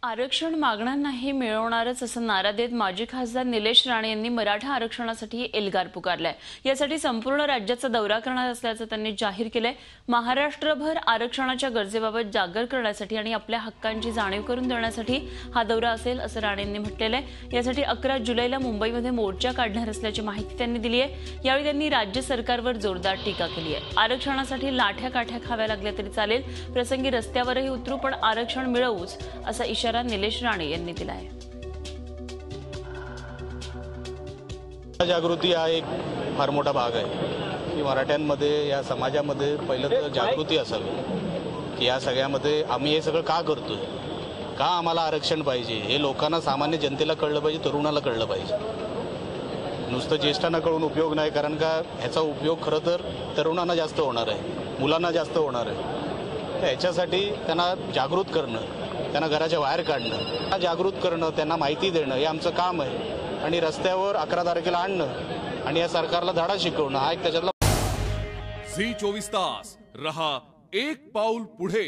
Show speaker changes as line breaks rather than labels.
आरक्षण मागणार नाही मिळवणारच असा नारा देत माजी खासदार निलेश राणे यांनी मराठा आरक्षणासाठी एल्गार पुकारलाय। यासाठी संपूर्ण राज्याचा दौरा करणार असल्याचं त्यांनी जाहीर केलंय। महाराष्ट्रभर आरक्षणाच्या गरजेबाबत जागर करण्यासाठी आणि आपल्या हक्कांची जाणीव करून देण्यासाठी हा दौरा असेल असं राणेंनी म्हटलेलं आहे। यासाठी 11 जुलैला मुंबईमध्ये मोर्चा काढणार असल्याची माहिती त्यांनी दिली आहे। यावेळी त्यांनी राज्य सरकारवर जोरदार टीका केली आहे। आरक्षणासाठी लाठ्या काठ्या खाव्या लागल्या तरी चालेल, प्रसंगी रस्त्यावरही उतरू, पण आरक्षण मिळवूच असा इशारा निलेश राणे यांनी दिला आहे।
जागृती हा एक फार मोठा भाग आहे की मराठ्यांमध्ये या समाजामध्ये पहिलं तर जागृती असावी की या सगळ्यामध्ये आम्ही हे सगळं का करतोय, का आम्हाला आरक्षण पाहिजे हे लोकांना, सामान्य जनतेला कळलं पाहिजे, तरुणाला कळलं पाहिजे। नुसतं ज्येष्ठांना कळून उपयोग नाही, कारण का ह्याचा उपयोग खरं तर तरुणांना जास्त होणार आहे, मुलांना जास्त होणार आहे। याच्यासाठी त्यांना जागृत करणं, त्यांना घराच्या बाहेर काढणं, त्यांना जागृत करणं, त्यांना माहिती देणं हे आमचं काम आहे। आणि रस्त्यावर 11 तारखेला आणणं आणि या सरकारला धडा शिकवणं हा एक त्याच्यातला।
झी 24 तास रहा एक पाऊल पुढे।